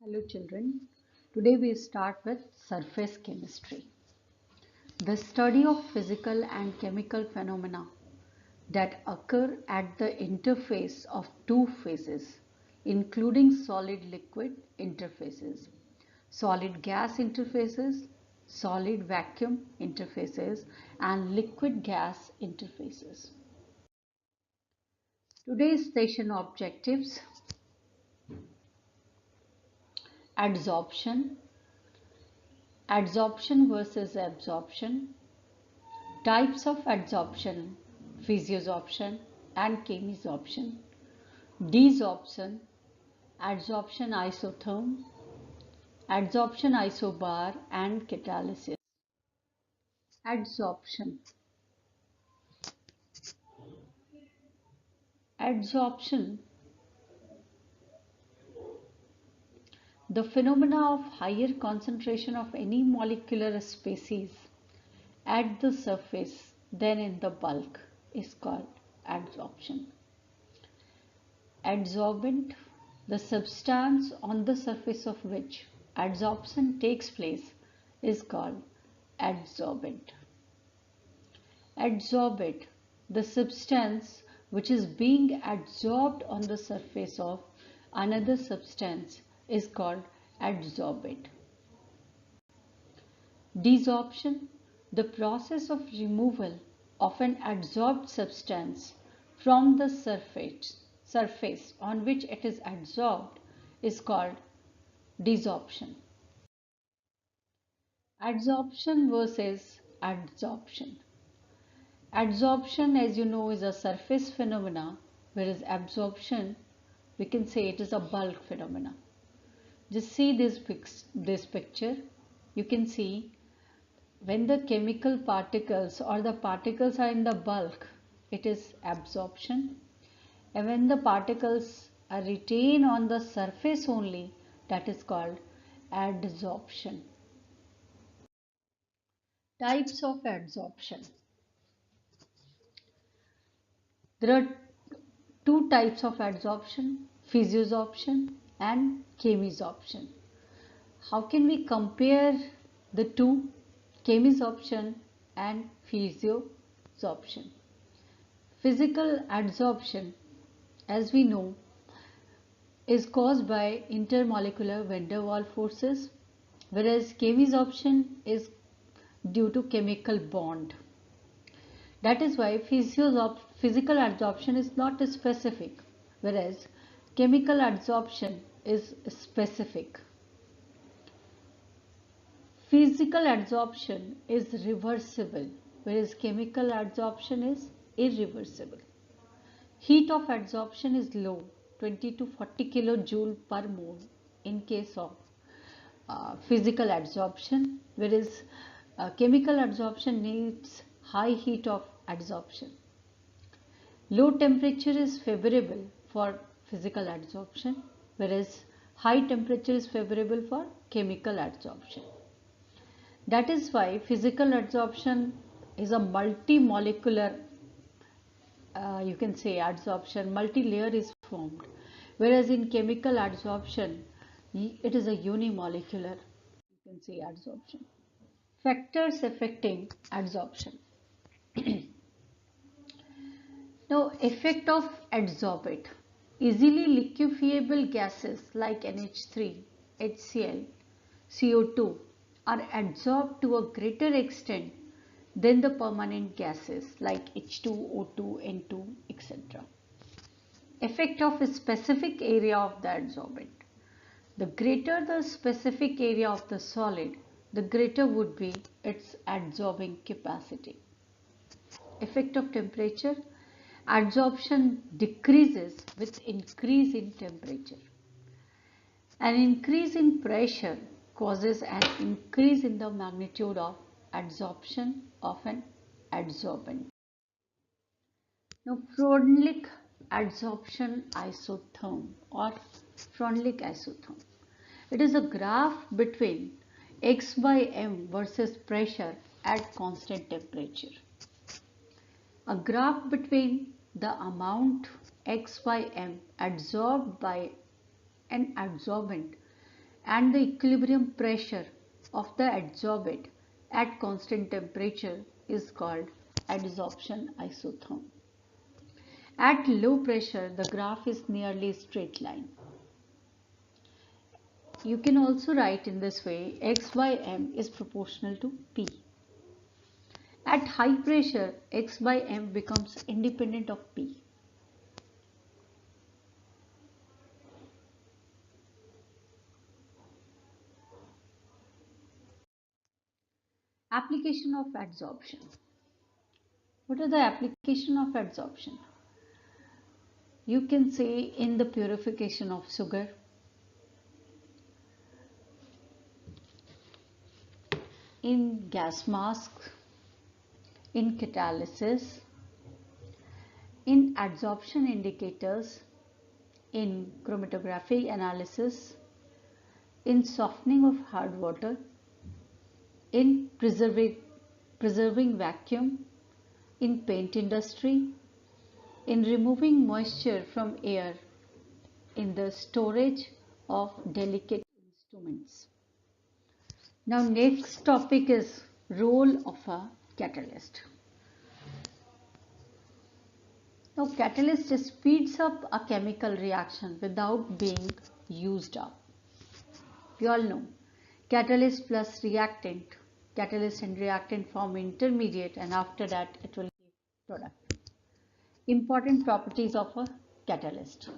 Hello children, today we start with surface chemistry, the study of physical and chemical phenomena that occur at the interface of two phases, including solid-liquid interfaces, solid-gas interfaces, solid vacuum interfaces, and liquid-gas interfaces. Today's session objectives: adsorption, adsorption versus absorption, types of adsorption, physiosorption and chemisorption, desorption, adsorption isotherm, adsorption isobar and catalysis. Adsorption. Adsorption, the phenomena of higher concentration of any molecular species at the surface than in the bulk, is called adsorption. Adsorbent, the substance on the surface of which adsorption takes place, is called adsorbent. Adsorbate, the substance which is being adsorbed on the surface of another substance, is called adsorbate. Desorption, the process of removal of an adsorbed substance from the surface on which it is adsorbed, is called desorption. Adsorption versus adsorption. Adsorption, as you know, is a surface phenomena, whereas absorption, we can say it is a bulk phenomena. Just see this picture. You can see when the chemical particles or the particles are in the bulk, it is absorption. And when the particles are retained on the surface only, that is called adsorption. Types of adsorption. There are two types of adsorption, physiosorption and chemisorption. How can we compare the two, chemisorption and physiosorption? Physical adsorption, as we know, is caused by intermolecular van der Waals forces, whereas chemisorption is due to chemical bond. That is why physical adsorption is not specific, whereas chemical adsorption is specific. Physical adsorption is reversible, whereas chemical adsorption is irreversible. Heat of adsorption is low, 20 to 40 kilojoule per mole in case of physical adsorption, whereas chemical adsorption needs high heat of adsorption. Low temperature is favorable for physical adsorption, whereas high temperature is favorable for chemical adsorption. That is why physical adsorption is a multi-molecular, you can say adsorption, multi-layer is formed, whereas in chemical adsorption, it is a unimolecular, you can say adsorption. Factors affecting adsorption. Now, effect of adsorbate. Easily liquefiable gases like NH3, HCl, CO2 are adsorbed to a greater extent than the permanent gases like H2, O2, N2, etc. Effect of a specific area of the adsorbent. The greater the specific area of the solid, the greater would be its adsorbing capacity. Effect of temperature. Adsorption decreases with increase in temperature. An increase in pressure causes an increase in the magnitude of adsorption of an adsorbent. Now, Freundlich adsorption isotherm or Freundlich isotherm. It is a graph between x by m versus pressure at constant temperature. A graph between the amount x by m adsorbed by an adsorbent and the equilibrium pressure of the adsorbate at constant temperature is called adsorption isotherm. At low pressure, the graph is nearly straight line. You can also write in this way, x by m is proportional to P. At high pressure, x by m becomes independent of P. Application of adsorption. What are the application of adsorption? You can say in the purification of sugar, in gas masks, in catalysis, in adsorption indicators, in chromatographic analysis, in softening of hard water, in preserving vacuum, in paint industry, in removing moisture from air, in the storage of delicate instruments. Now next topic is role of a catalyst. Now catalyst speeds up a chemical reaction without being used up. We all know catalyst plus reactant, catalyst and reactant form intermediate, and after that it will give product. Important properties of a catalyst.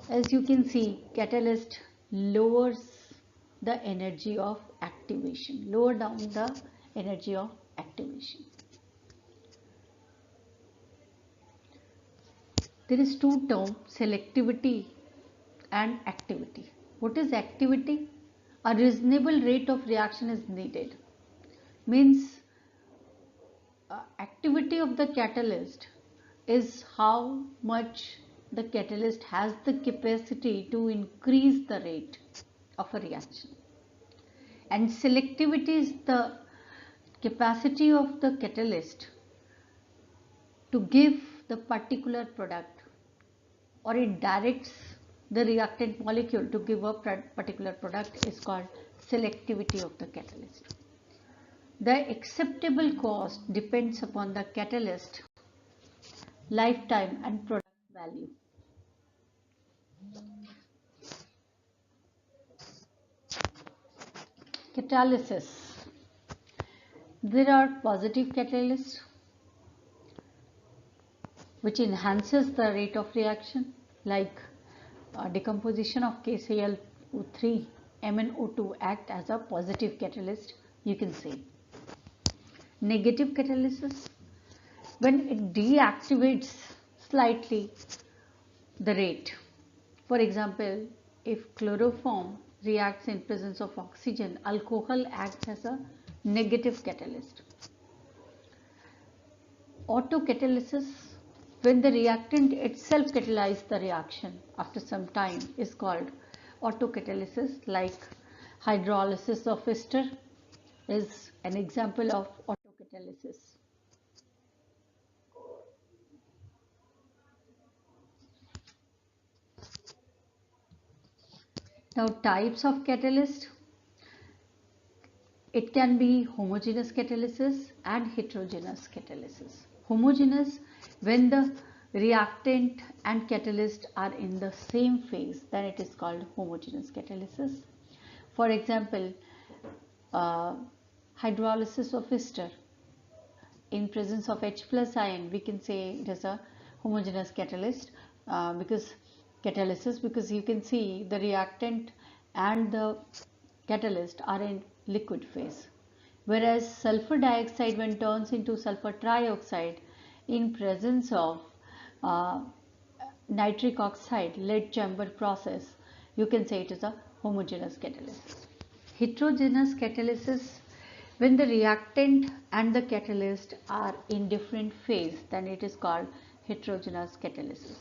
As you can see, catalyst lowers the energy of activation, lower down the energy of activation. There is two terms, selectivity and activity. What is activity? A reasonable rate of reaction is needed. Means activity of the catalyst is how much the catalyst has the capacity to increase the rate of a reaction. And selectivity is the capacity of the catalyst to give the particular product, or it directs the reactant molecule to give a particular product, is called selectivity of the catalyst. The acceptable cost depends upon the catalyst lifetime and product value. Catalysis. There are positive catalysts which enhances the rate of reaction, like decomposition of KCl3, MnO2 act as a positive catalyst, you can say. Negative catalysis, when it deactivates slightly the rate. For example, if chloroform reacts in presence of oxygen, alcohol acts as a negative catalyst. Autocatalysis, when the reactant itself catalyzes the reaction after some time, is called autocatalysis, like hydrolysis of ester is an example of autocatalysis. Now types of catalyst. It can be homogeneous catalysis and heterogeneous catalysis. Homogeneous, when the reactant and catalyst are in the same phase, then it is called homogeneous catalysis. For example, hydrolysis of ester, in presence of H plus ion, we can say it is a homogeneous catalyst because you can see the reactant and the catalyst are in liquid phase. Whereas sulfur dioxide, when turns into sulfur trioxide in presence of nitric oxide, lead chamber process, you can say it is a homogeneous catalysis. Heterogeneous catalysis, when the reactant and the catalyst are in different phase, then it is called heterogeneous catalysis.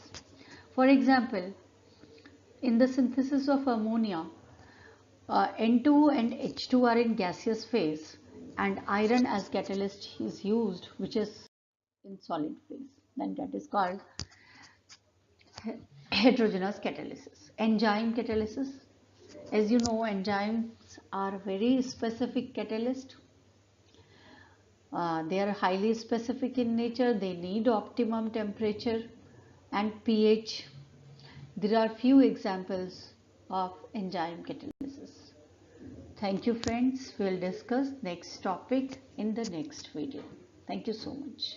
For example, in the synthesis of ammonia, N2 and H2 are in gaseous phase and iron as catalyst is used, which is in solid phase. Then that is called Heterogeneous catalysis. Enzyme catalysis. As you know, enzymes are very specific catalyst. They are highly specific in nature. They need optimum temperature and pH. There are few examples of enzyme catalysis. Thank you friends. We will discuss next topic in the next video. Thank you so much.